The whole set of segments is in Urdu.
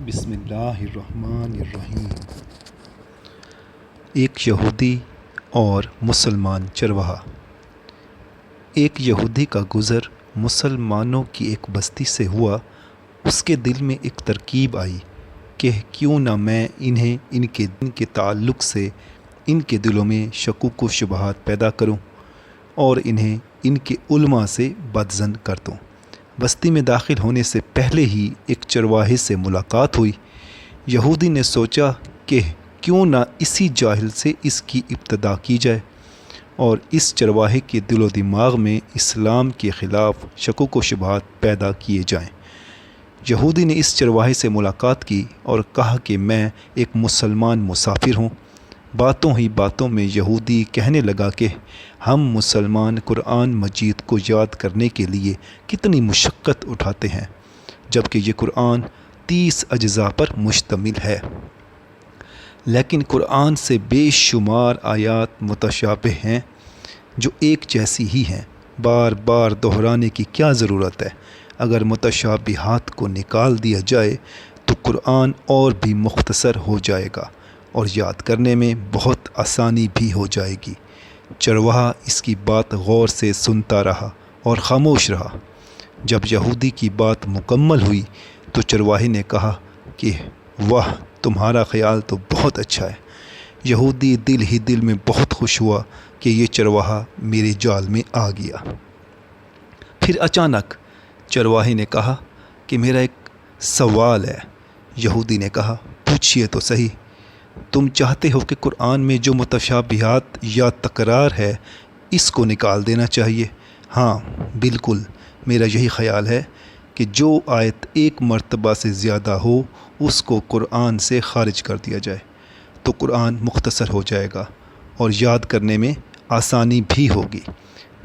بسم اللہ الرحمن الرحیم۔ ایک یہودی اور مسلمان چرواہا۔ ایک یہودی کا گزر مسلمانوں کی ایک بستی سے ہوا۔ اس کے دل میں ایک ترکیب آئی کہ کیوں نہ میں انہیں ان کے دین کے تعلق سے ان کے دلوں میں شکوک و شبہات پیدا کروں اور انہیں ان کے علماء سے بدظن کر دوں۔ بستی میں داخل ہونے سے پہلے ہی ایک چرواہے سے ملاقات ہوئی۔ یہودی نے سوچا کہ کیوں نہ اسی جاہل سے اس کی ابتدا کی جائے اور اس چرواہے کے دل و دماغ میں اسلام کے خلاف شکوک و شبہات پیدا کیے جائیں۔ یہودی نے اس چرواہے سے ملاقات کی اور کہا کہ میں ایک مسلمان مسافر ہوں۔ باتوں ہی باتوں میں یہودی کہنے لگا کہ ہم مسلمان قرآن مجید کو یاد کرنے کے لیے کتنی مشقت اٹھاتے ہیں، جبکہ یہ قرآن 30 اجزاء پر مشتمل ہے، لیکن قرآن سے بے شمار آیات متشابہ ہیں جو ایک جیسی ہی ہیں۔ بار بار دہرانے کی کیا ضرورت ہے؟ اگر متشابہات کو نکال دیا جائے تو قرآن اور بھی مختصر ہو جائے گا اور یاد کرنے میں بہت آسانی بھی ہو جائے گی۔ چرواہا اس کی بات غور سے سنتا رہا اور خاموش رہا۔ جب یہودی کی بات مکمل ہوئی تو چرواہے نے کہا کہ واہ، تمہارا خیال تو بہت اچھا ہے۔ یہودی دل ہی دل میں بہت خوش ہوا کہ یہ چرواہا میرے جال میں آ گیا۔ پھر اچانک چرواہے نے کہا کہ میرا ایک سوال ہے۔ یہودی نے کہا پوچھئے تو صحیح۔ تم چاہتے ہو کہ قرآن میں جو متشابہات یا تکرار ہے اس کو نکال دینا چاہیے؟ ہاں بالکل، میرا یہی خیال ہے کہ جو آیت ایک مرتبہ سے زیادہ ہو اس کو قرآن سے خارج کر دیا جائے تو قرآن مختصر ہو جائے گا اور یاد کرنے میں آسانی بھی ہوگی۔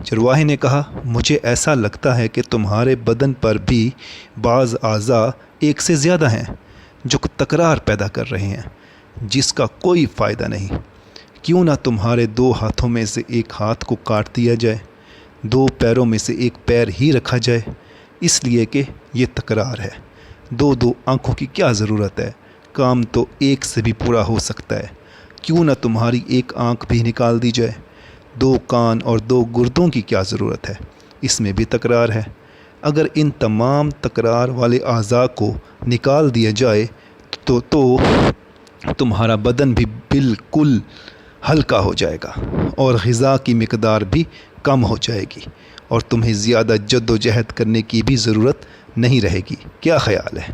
چرواہے نے کہا مجھے ایسا لگتا ہے کہ تمہارے بدن پر بھی بعض اعضاء ایک سے زیادہ ہیں جو تکرار پیدا کر رہے ہیں جس کا کوئی فائدہ نہیں۔ کیوں نہ تمہارے 2 ہاتھوں میں سے ایک ہاتھ کو کاٹ دیا جائے، 2 پیروں میں سے ایک پیر ہی رکھا جائے، اس لیے کہ یہ تکرار ہے۔ 2 آنکھوں کی کیا ضرورت ہے؟ کام تو ایک سے بھی پورا ہو سکتا ہے۔ کیوں نہ تمہاری ایک آنکھ بھی نکال دی جائے۔ 2 کان اور 2 گردوں کی کیا ضرورت ہے؟ اس میں بھی تکرار ہے۔ اگر ان تمام تکرار والے اعضاء کو نکال دیا جائے تو تمہارا بدن بھی بالکل ہلکا ہو جائے گا اور غذا کی مقدار بھی کم ہو جائے گی اور تمہیں زیادہ جد و جہد کرنے کی بھی ضرورت نہیں رہے گی۔ کیا خیال ہے؟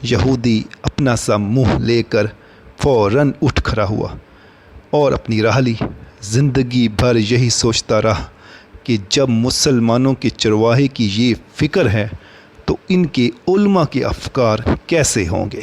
یہودی اپنا سا منہ لے کر فوراً اٹھ کھڑا ہوا اور اپنی راہ لی۔ زندگی بھر یہی سوچتا رہا کہ جب مسلمانوں کے چرواہے کی یہ فکر ہے تو ان کے علماء کے افکار کیسے ہوں گے۔